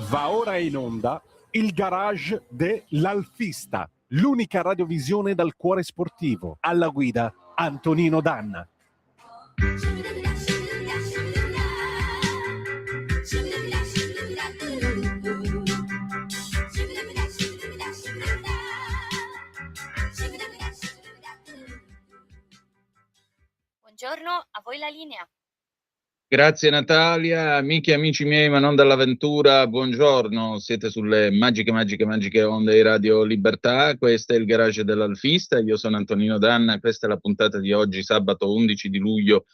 Va ora in onda il garage dell'Alfista, l'unica radiovisione dal cuore sportivo. Alla guida Antonino Danna. Buongiorno, a voi la linea. Grazie Natalia, amiche e amici miei, ma non dall'avventura, buongiorno, siete sulle magiche onde di Radio Libertà, questo è il garage dell'Alfista, io sono Antonino Danna, questa è la puntata di oggi, sabato 11 di luglio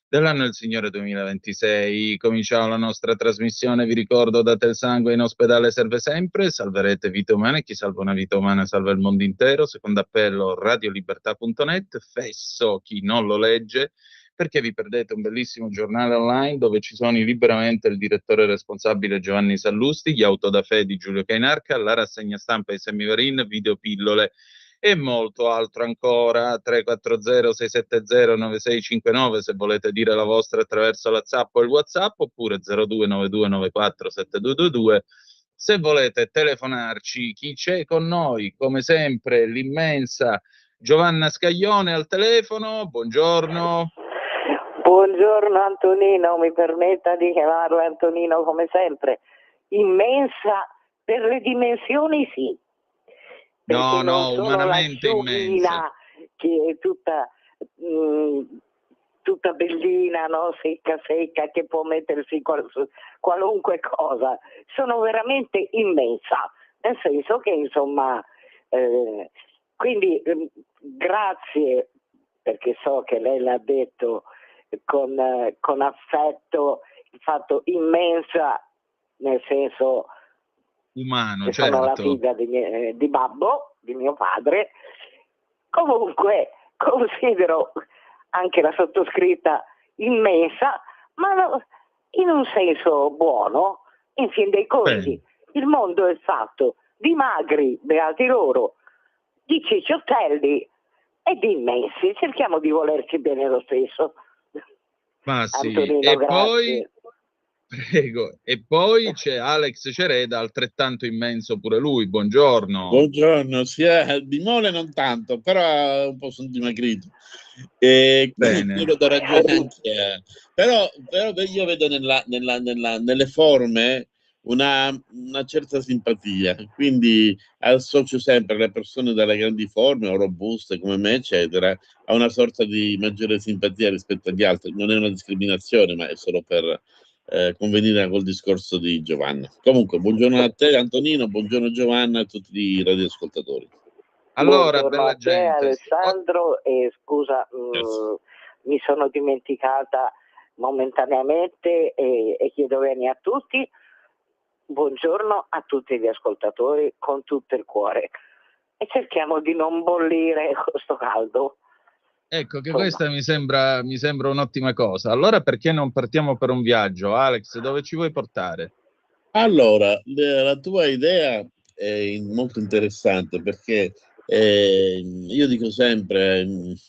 dell'anno del Signore 2026. Cominciamo la nostra trasmissione, vi ricordo, date il sangue, in ospedale serve sempre, salverete vite umane, chi salva una vita umana salva il mondo intero, secondo appello radiolibertà.net, fesso chi non lo legge, perché vi perdete un bellissimo giornale online dove ci sono liberamente il direttore responsabile Giovanni Sallusti, gli Autodafè di Giulio Cainarca, la rassegna stampa di Semivarin, videopillole e molto altro ancora. 340-670-9659 se volete dire la vostra attraverso la Zap o il WhatsApp, oppure 0292947222 se volete telefonarci. Chi c'è con noi? Come sempre l'immensa Giovanna Scaglione al telefono, buongiorno. Buongiorno Antonino, mi permetta di chiamarlo Antonino come sempre. Immensa per le dimensioni sì. No, non umanamente immensa. Che è tutta bellina, no? Secca, che può mettersi qualunque cosa. Sono veramente immensa, nel senso che insomma, quindi grazie, perché so che lei l'ha detto con affetto, il fatto immensa nel senso umano, che certo. Sono la figlia di babbo, di mio padre. Comunque considero anche la sottoscritta immensa, ma in un senso buono. In fin dei conti, il mondo è fatto di magri, beati loro, di cicciottelli e di immensi. Cerchiamo di volerci bene lo stesso. Ma sì, Antonino, e grazie. poi, prego, e poi c'è Alex Cereda, altrettanto immenso pure lui, buongiorno. Buongiorno, di mole non tanto, però un po' sono dimagrito. Bene. Io do ragione anche però io vedo nelle forme una certa simpatia, quindi associo sempre le persone dalle grandi forme o robuste come me, eccetera, a una sorta di maggiore simpatia rispetto agli altri. Non è una discriminazione, ma è solo per convenire col discorso di Giovanna. Comunque, buongiorno a te Antonino, buongiorno Giovanna, a tutti i radioascoltatori. Allora, buongiorno bella a te gente. Alessandro, e scusa, mi sono dimenticata momentaneamente e chiedo bene a tutti. Buongiorno a tutti gli ascoltatori con tutto il cuore e cerchiamo di non bollire questo caldo. Ecco che questa mi sembra un'ottima cosa. Allora perché non partiamo per un viaggio? Alex, dove ci vuoi portare? Allora, la tua idea è molto interessante perché io dico sempre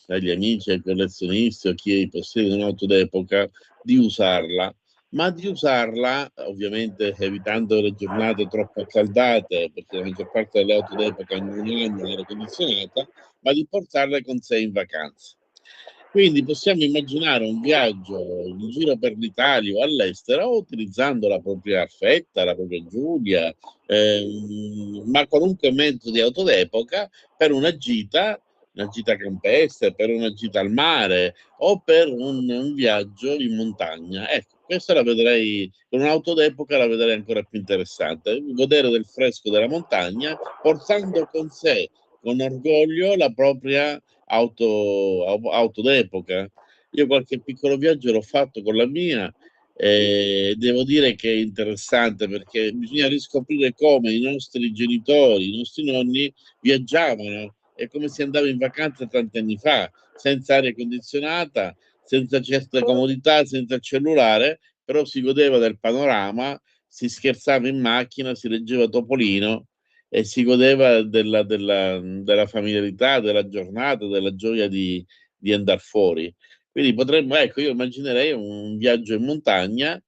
agli amici, ai collezionisti, a chi possiede un'auto d'epoca, di usarla, ma di usarla ovviamente evitando le giornate troppo accaldate, perché la maggior parte delle auto d'epoca non hanno l'aria condizionata, ma di portarle con sé in vacanza. Quindi possiamo immaginare un viaggio in giro per l'Italia o all'estero utilizzando la propria Alfetta, la propria Giulia, ma qualunque mezzo di auto d'epoca per una gita campestre, per una gita al mare o per un viaggio in montagna. Ecco, questa la vedrei, con un'auto d'epoca la vedrei ancora più interessante, godere del fresco della montagna portando con sé con orgoglio la propria auto d'epoca. Io qualche piccolo viaggio l'ho fatto con la mia e devo dire che è interessante perché bisogna riscoprire come i nostri genitori, i nostri nonni viaggiavano. È come si andava in vacanza tanti anni fa, senza aria condizionata, senza certe comodità, senza cellulare, però si godeva del panorama, si scherzava in macchina, si leggeva Topolino e si godeva della familiarità, della giornata, della gioia di andare fuori. Quindi potremmo, ecco, io immaginerei un viaggio in montagna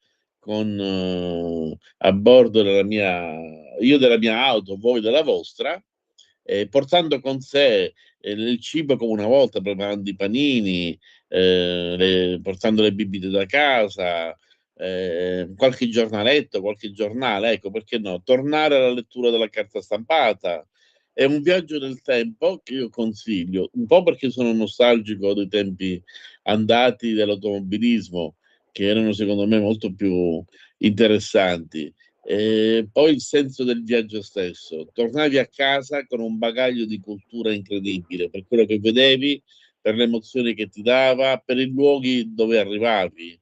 a bordo io della mia auto, voi della vostra, portando con sé il cibo come una volta, preparando i panini, portando le bibite da casa, qualche giornaletto, qualche giornale, ecco, perché no, tornare alla lettura della carta stampata. È un viaggio nel tempo che io consiglio, un po' perché sono nostalgico dei tempi andati dell'automobilismo, che erano secondo me molto più interessanti. Poi il senso del viaggio stesso. Tornavi a casa con un bagaglio di cultura incredibile, per quello che vedevi, per le emozioni che ti dava, per i luoghi dove arrivavi.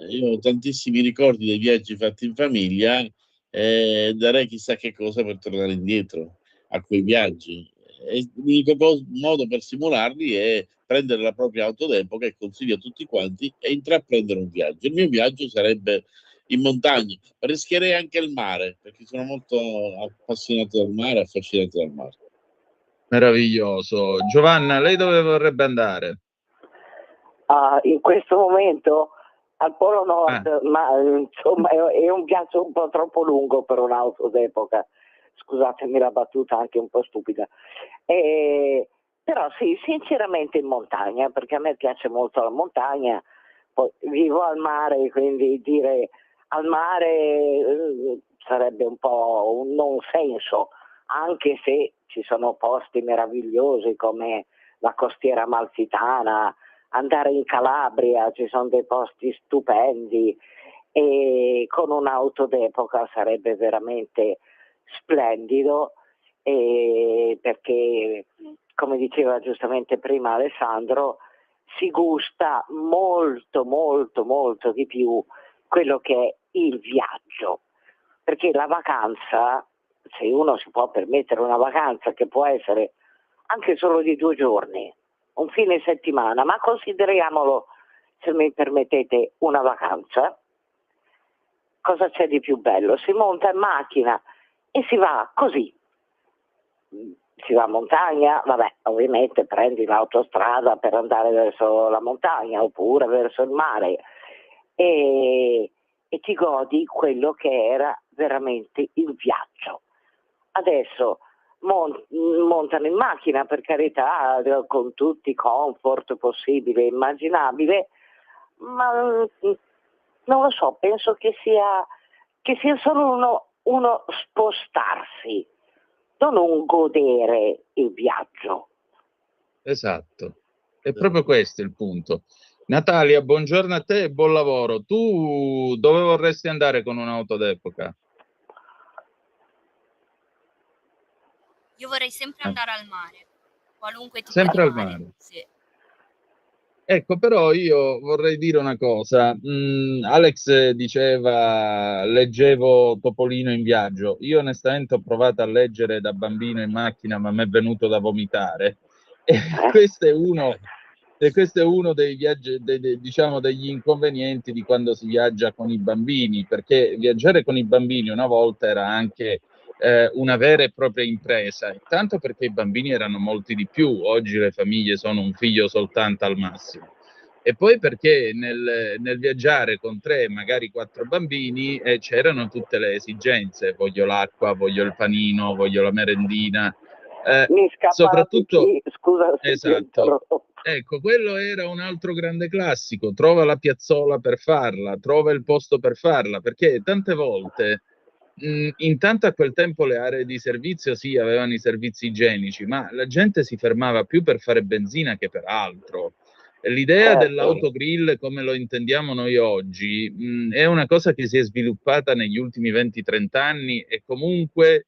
Io ho tantissimi ricordi dei viaggi fatti in famiglia e darei chissà che cosa per tornare indietro a quei viaggi. E l'unico modo per simularli è prendere la propria auto d'epoca, e consiglio a tutti quanti, e intraprendere un viaggio. Il mio viaggio sarebbe in montagna, rischierei anche il mare, perché sono molto appassionato del mare, affascinato dal mare. Meraviglioso. Giovanna, lei dove vorrebbe andare? In questo momento al Polo Nord, ma insomma è un viaggio un po' troppo lungo per un'auto d'epoca. Scusatemi la battuta anche un po' stupida. Però sì, sinceramente in montagna, perché a me piace molto la montagna. Poi vivo al mare, quindi dire al mare sarebbe un po' un non senso, anche se ci sono posti meravigliosi come la costiera amalfitana, andare in Calabria, ci sono dei posti stupendi, e con un'auto d'epoca sarebbe veramente splendido, perché come diceva giustamente prima Alessandro, si gusta molto molto molto di più quello che è il viaggio, perché la vacanza, se uno si può permettere una vacanza che può essere anche solo di 2 giorni, un fine settimana, ma consideriamolo, se mi permettete, una vacanza, cosa c'è di più bello? Si monta in macchina e si va così, si va a montagna, vabbè, ovviamente prendi l'autostrada per andare verso la montagna oppure verso il mare, e ti godi quello che era veramente il viaggio. Adesso montano in macchina, per carità, con tutti i comfort possibili e immaginabili, ma non lo so, penso che sia solo uno spostarsi, non un godere il viaggio. Esatto, è proprio questo il punto. Natalia, buongiorno a te e buon lavoro. Tu dove vorresti andare con un'auto d'epoca? Io vorrei sempre andare al mare, qualunque tipo Sempre di al mare. Sì. Ecco, però io vorrei dire una cosa. Alex diceva, leggevo Topolino in viaggio. Io onestamente ho provato a leggere da bambino in macchina, ma mi è venuto da vomitare. E questo è uno dei viaggi, diciamo, degli inconvenienti di quando si viaggia con i bambini, perché viaggiare con i bambini una volta era anche una vera e propria impresa, intanto perché i bambini erano molti di più, oggi le famiglie sono un figlio soltanto al massimo, e poi perché nel viaggiare con 3, magari 4 bambini c'erano tutte le esigenze, voglio l'acqua, voglio il panino, voglio la merendina, Mi scappava soprattutto, di chi, scusa se ti esatto, interrompo. ecco, quello era un altro grande classico, trova la piazzola per farla, trova il posto per farla, perché tante volte intanto a quel tempo le aree di servizio sì, avevano i servizi igienici, ma la gente si fermava più per fare benzina che per altro. L'idea dell'autogrill, come lo intendiamo noi oggi, è una cosa che si è sviluppata negli ultimi 20-30 anni, e comunque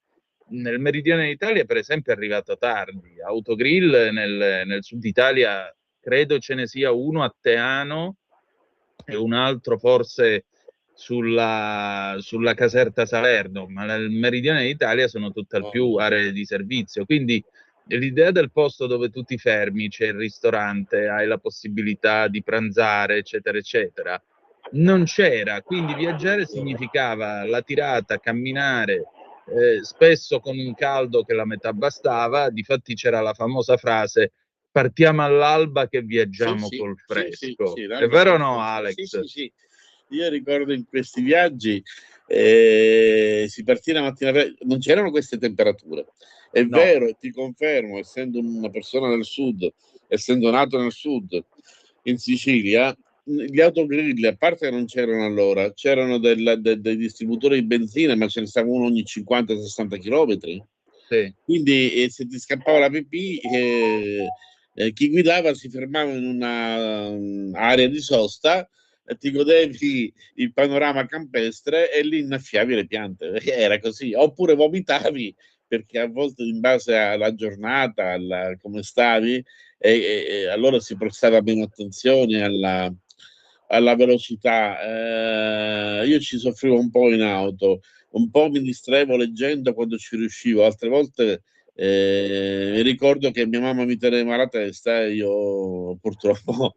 nel meridione d'Italia, per esempio, è arrivata tardi. Autogrill nel sud Italia credo ce ne sia uno a Teano e un altro forse sulla Caserta Salerno, ma nel meridione d'Italia sono tutt'al più aree di servizio. Quindi l'idea del posto dove tu ti fermi, c'è il ristorante, hai la possibilità di pranzare, eccetera, eccetera, non c'era. Quindi viaggiare significava la tirata, camminare, spesso con un caldo che la metà bastava. Difatti c'era la famosa frase: partiamo all'alba che viaggiamo col fresco. Sì, È vero o no, Alex? Sì. Io ricordo in questi viaggi si partì la mattina, non c'erano queste temperature. È No. vero, e ti confermo, essendo una persona del sud, essendo nato nel sud, in Sicilia, gli autogrill, a parte che non c'erano allora, c'erano dei distributori di benzina, ma ce ne stava uno ogni 50-60 chilometri. Sì. Quindi se ti scappava la pipì, chi guidava si fermava in una area di sosta, ti godevi il panorama campestre e lì innaffiavi le piante. Era così. Oppure vomitavi, perché a volte in base alla giornata, come stavi, e allora si prestava meno attenzione alla velocità. Io ci soffrivo un po' in auto, un po' mi distraevo leggendo quando ci riuscivo, altre volte mi ricordo che mia mamma mi teneva la testa e io purtroppo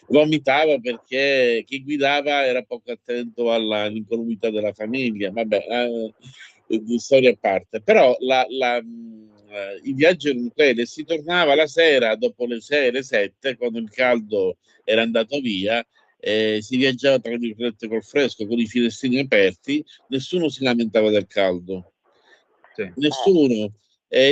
vomitavo perché chi guidava era poco attento all'incolumità della famiglia. Vabbè, di storia a parte. Però i viaggi erano quelli, si tornava la sera dopo le 6, le 7, quando il caldo era andato via, si viaggiava tra virgolette col fresco, con i finestrini aperti, nessuno si lamentava del caldo, Sì. nessuno,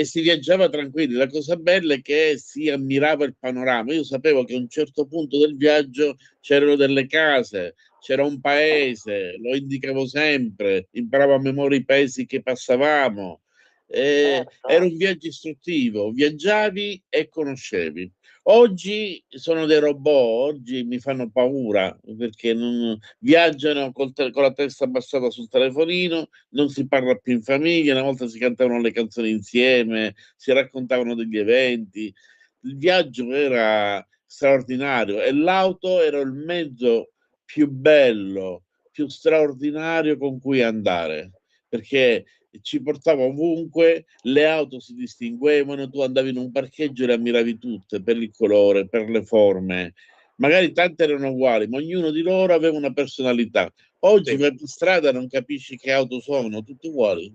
si viaggiava tranquilli. La cosa bella è che si ammirava il panorama. Io sapevo che a un certo punto del viaggio c'erano delle case, c'era un paese, lo indicavo sempre, imparavo a memoria i paesi che passavamo. Era un viaggio istruttivo, viaggiavi e conoscevi. Oggi sono dei robot, oggi mi fanno paura perché viaggiano con la testa abbassata sul telefonino, non si parla più in famiglia, una volta si cantavano le canzoni insieme, si raccontavano degli eventi. Il viaggio era straordinario e l'auto era il mezzo più bello, più straordinario con cui andare, perché ci portava ovunque, le auto si distinguevano, tu andavi in un parcheggio e le ammiravi tutte per il colore, per le forme. Magari tante erano uguali, ma ognuno di loro aveva una personalità. Oggi vai per strada e non capisci che auto sono, tutte uguali,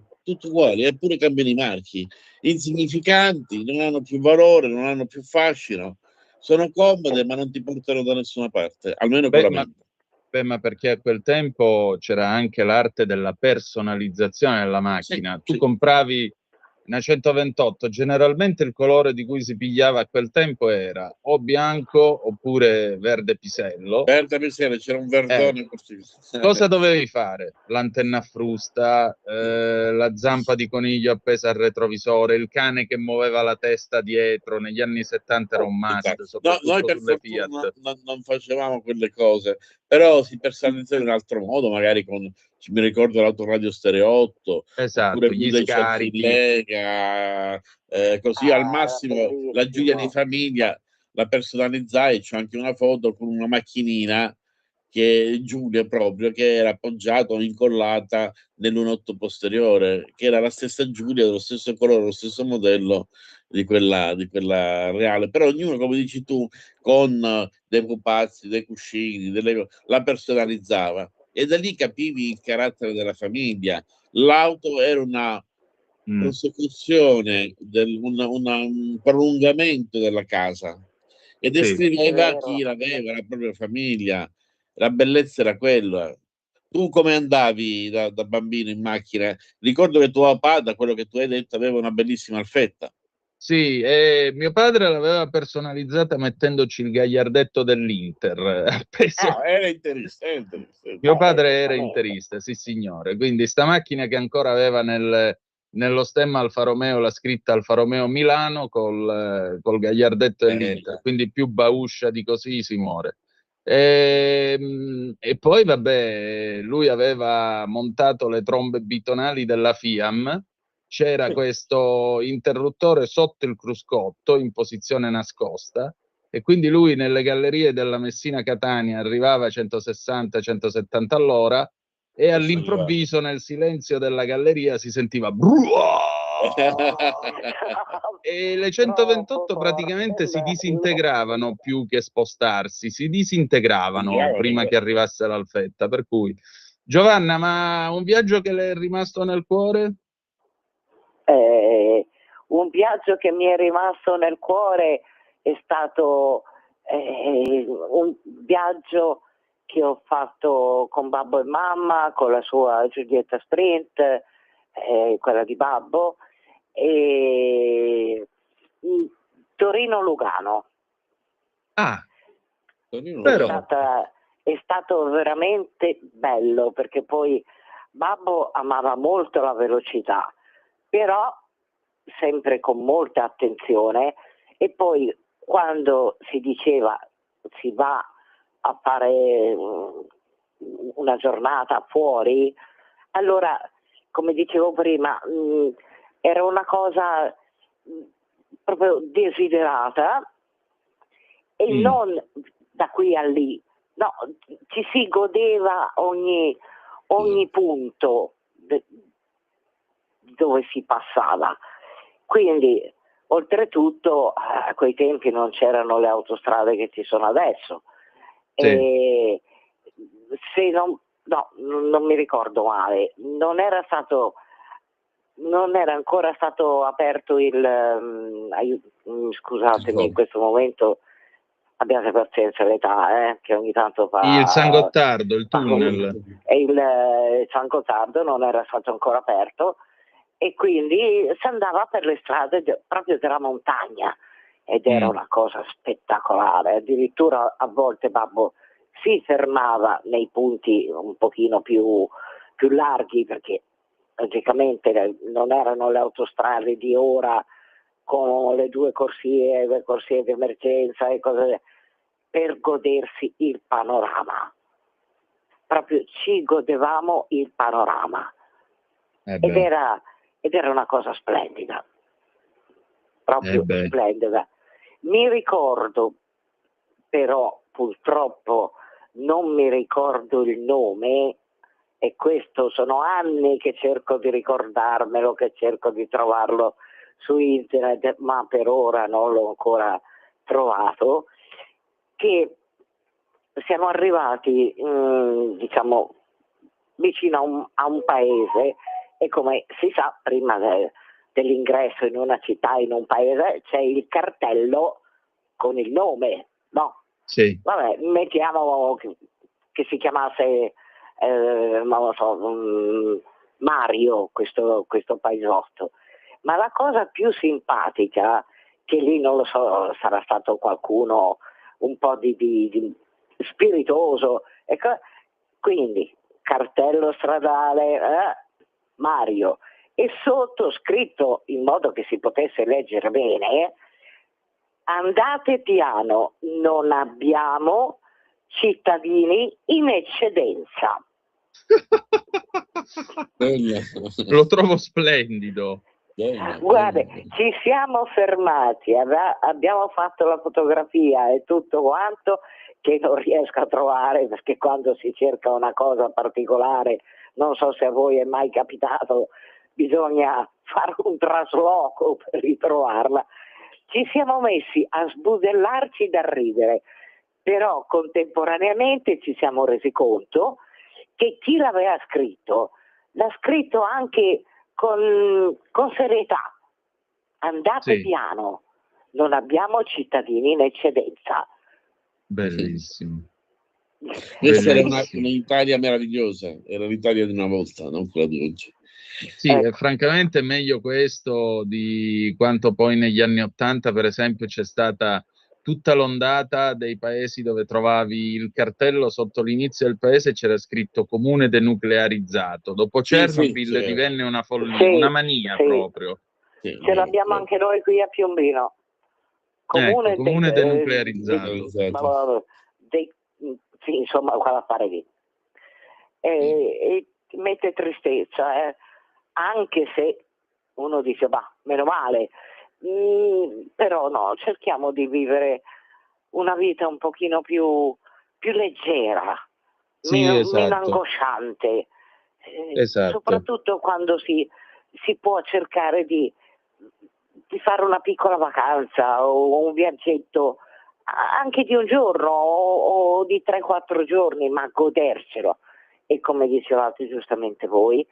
eppure cambiano i marchi, insignificanti, non hanno più valore, non hanno più fascino, sono comode ma non ti portano da nessuna parte, almeno con la mente. Ma perché a quel tempo c'era anche l'arte della personalizzazione della macchina. Tu Sì. compravi una 128, generalmente il colore di cui si pigliava a quel tempo era o bianco oppure verde pisello. Verde pisello, c'era un verdone così. Cosa dovevi fare? L'antenna a frusta, la zampa di coniglio appesa al retrovisore, il cane che muoveva la testa dietro. Negli anni 70 era un must, No, soprattutto noi per sulle fortuna Fiat. non facevamo quelle cose, però si personalizzava in un altro modo, magari mi ricordo l'autoradio Stereo 8, oppure Esatto, gli dei centri scarichi. Lega, così al massimo la Giulia di famiglia la personalizzai, c'ho anche una foto con una macchinina che Giulia proprio, che era appoggiata o incollata nell'1.8 posteriore, che era la stessa Giulia, dello stesso colore, lo stesso modello di quella reale, però ognuno, come dici tu, con dei pupazzi, dei cuscini, la personalizzava e da lì capivi il carattere della famiglia. L'auto era una prosecuzione, un prolungamento della casa e descriveva chi l'aveva, la propria famiglia. La bellezza era quella. Tu come andavi da bambino in macchina? Ricordo che tuo papà, da quello che tu hai detto, aveva una bellissima Alfetta. Sì, mio padre l'aveva personalizzata mettendoci il gagliardetto dell'Inter appeso. Era interista. Mio padre era interista, sì signore, quindi sta macchina che ancora aveva nello stemma Alfa Romeo la scritta Alfa Romeo Milano col gagliardetto dell'Inter, quindi più bauscia di così si muore. E poi vabbè, lui aveva montato le trombe bitonali della Fiam, c'era questo interruttore sotto il cruscotto in posizione nascosta e quindi lui nelle gallerie della Messina-Catania arrivava a 160-170 all'ora e all'improvviso nel silenzio della galleria si sentiva e le 128 praticamente si disintegravano più che spostarsi, si disintegravano prima che arrivasse l'Alfetta, per cui Giovanna, ma un viaggio che le è rimasto nel cuore? Un viaggio che mi è rimasto nel cuore è stato un viaggio che ho fatto con Babbo e Mamma, con la sua Giulietta Sprint, quella di Babbo, e Torino-Lugano. Ah, Torino È però è stato veramente bello, perché poi Babbo amava molto la velocità, però sempre con molta attenzione, e poi quando si diceva si va a fare una giornata fuori, allora, come dicevo prima, era una cosa proprio desiderata, e non da qui a lì, no, ci si godeva ogni punto dove si passava. Quindi, oltretutto, a quei tempi non c'erano le autostrade che ci sono adesso. Sì. E se non mi ricordo male, non era ancora stato aperto scusatemi, in questo momento abbiate pazienza, l'età, che ogni tanto fa il San Gottardo, il tunnel. E il San Gottardo non era stato ancora aperto, e quindi si andava per le strade proprio della montagna, ed era una cosa spettacolare. Addirittura a volte Babbo si fermava nei punti un pochino più larghi, perché logicamente non erano le autostrade di ora con le due corsie di emergenza e cose, per godersi il panorama. Proprio ci godevamo il panorama. Ed era una cosa splendida, proprio splendida. Mi ricordo, però purtroppo non mi ricordo il nome, e questo sono anni che cerco di ricordarmelo, che cerco di trovarlo su internet, ma per ora non l'ho ancora trovato, che siamo arrivati diciamo vicino a un paese, e come si sa, prima dell'ingresso in una città, in un paese, c'è il cartello con il nome, no? Sì. Vabbè, mettiamo che si chiamasse non lo so, Mario, questo paesotto. Ma la cosa più simpatica, che lì non lo so, sarà stato qualcuno un po' di spiritoso, ecco, quindi cartello stradale Mario, e sotto scritto in modo che si potesse leggere bene: andate piano, non abbiamo cittadini in eccedenza. Lo trovo splendido. Guarda, ci siamo fermati, abbiamo fatto la fotografia e tutto quanto, che non riesco a trovare, perché quando si cerca una cosa particolare, non so se a voi è mai capitato, bisogna fare un trasloco per ritrovarla. Ci siamo messi a sbudellarci da ridere, però contemporaneamente ci siamo resi conto che chi l'aveva scritto l'ha scritto anche con serietà. Andate piano, non abbiamo cittadini in eccedenza. Bellissimo. Questa era un'Italia meravigliosa, era l'Italia di una volta, non quella di oggi. Sì, ecco. Francamente è meglio questo di quanto poi negli anni '80, per esempio, c'è stata tutta l'ondata dei paesi dove trovavi il cartello sotto l'inizio del paese, c'era scritto comune denuclearizzato. Dopo Chernobyl divenne una follia, una mania proprio. Ce l'abbiamo anche noi qui a Piombino. Comune denuclearizzato. Sì, insomma, quella affare lì. E mette tristezza, anche se uno dice, meno male, però no, cerchiamo di vivere una vita un pochino più leggera, meno angosciante, soprattutto quando si può cercare di fare una piccola vacanza o un viaggetto anche di un giorno o di 3-4 giorni, ma godercelo. E come dicevate giustamente voi,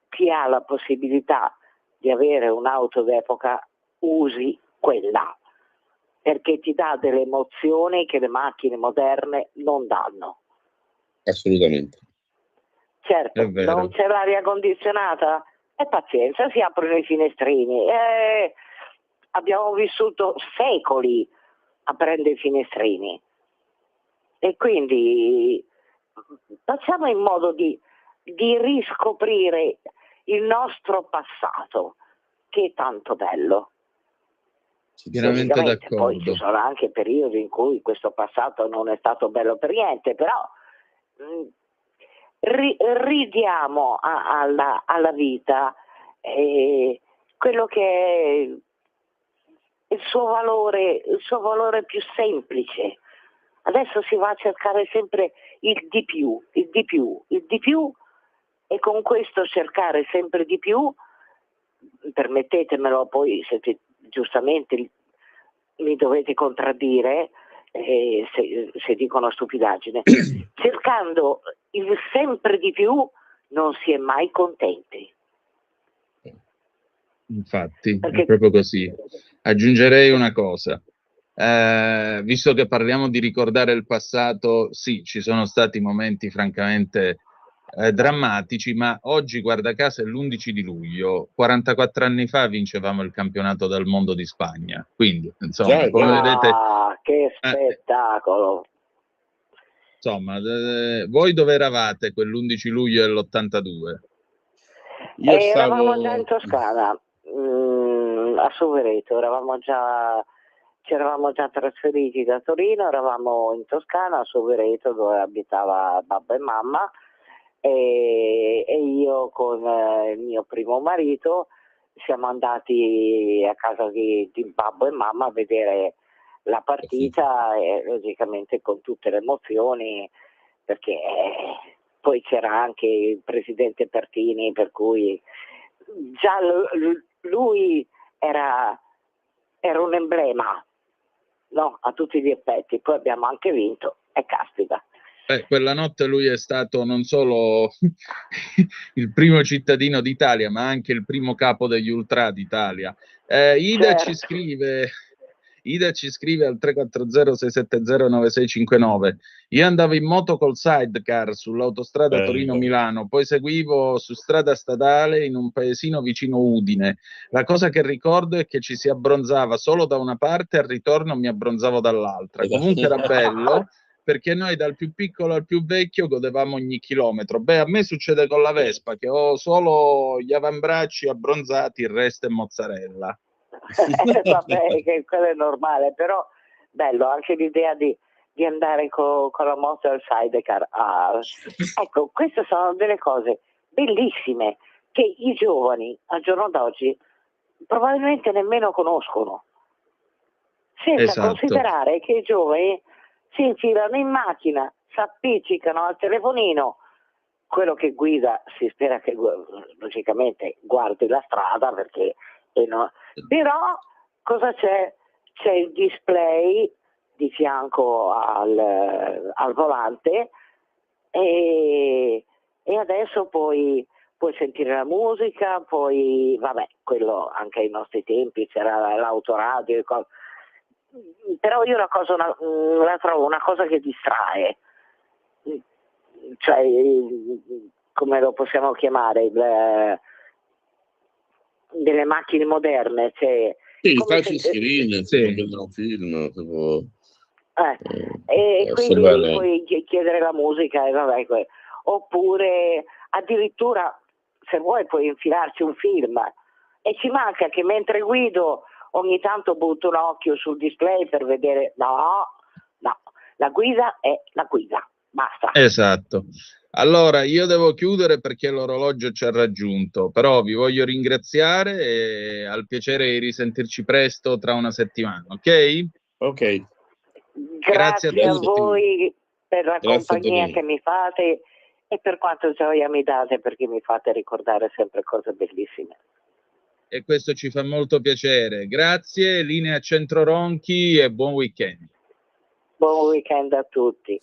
chi ha la possibilità di avere un'auto d'epoca usi quella, perché ti dà delle emozioni che le macchine moderne non danno. assolutamente. Certo, È vero. non c'è l'aria condizionata? E pazienza, si aprono i finestrini. Abbiamo vissuto secoli aprendo i finestrini. E quindi facciamo in modo di riscoprire il nostro passato, che è tanto bello. Pienamente Logicamente, poi ci d'accordo. sono anche periodi in cui questo passato non è stato bello per niente, però ridiamo alla vita quello che è il suo valore più semplice. Adesso si va a cercare sempre il di più, e con questo cercare sempre di più, permettetemelo, poi giustamente mi dovete contraddire se dico una stupidaggine, cercando il sempre di più non si è mai contenti. Infatti, Perché- è proprio così. Aggiungerei una cosa. Visto che parliamo di ricordare il passato, sì, ci sono stati momenti francamente drammatici, ma oggi, guarda caso, è l'11 di luglio, 44 anni fa vincevamo il campionato del mondo di Spagna. Quindi, insomma, Già, come vedete, Che spettacolo! insomma, voi dove eravate quell'11 luglio dell'82? io Eravamo già stavo... in Toscana, a Sovereto, ci eravamo già trasferiti da Torino, eravamo in Toscana, a Sovereto, dove abitava babbo e mamma, e io con il mio primo marito siamo andati a casa di babbo e mamma a vedere la partita, e logicamente con tutte le emozioni, perché poi c'era anche il presidente Pertini, per cui già lui era un emblema, no? A tutti gli effetti. Poi abbiamo anche vinto, e caspita. Quella notte lui è stato non solo il primo cittadino d'Italia, ma anche il primo capo degli Ultra d'Italia. Ida Certo. ci scrive al 340-670-9659. Io andavo in moto col sidecar sull'autostrada Torino-Milano, poi seguivo su strada statale in un paesino vicino Udine. La cosa che ricordo è che ci si abbronzava solo da una parte e al ritorno mi abbronzavo dall'altra. Comunque era bello, perché noi dal più piccolo al più vecchio godevamo ogni chilometro. A me succede con la Vespa, che ho solo gli avambracci abbronzati, il resto è mozzarella. Vabbè, che quello è normale, però bello anche l'idea di andare con la moto al sidecar. Ecco, queste sono delle cose bellissime che i giovani al giorno d'oggi probabilmente nemmeno conoscono, senza considerare che i giovani si infilano in macchina, si appiccicano al telefonino, quello che guida si spera che logicamente guardi la strada, perché però cosa c'è? C'è il display di fianco al volante, e adesso puoi sentire la musica, poi vabbè, quello anche ai nostri tempi c'era l'autoradio, però io la trovo una cosa che distrae, cioè come lo possiamo chiamare, delle macchine moderne, cioè touch screen, sì. Prendono un film, tipo, e quindi puoi chiedere la musica e vabbè, oppure addirittura se vuoi puoi infilarci un film, e ci manca che mentre guido ogni tanto butto un occhio sul display per vedere. No, la guida è la guida, basta. Esatto. Allora, io devo chiudere perché l'orologio ci ha raggiunto, però vi voglio ringraziare e al piacere di risentirci presto tra una settimana, ok? Ok. Grazie a voi per la compagnia Antonino, che mi fate e per quanto gioia mi date, perché mi fate ricordare sempre cose bellissime. E questo ci fa molto piacere. Grazie, linea Centro Ronchi e buon weekend. Buon weekend a tutti.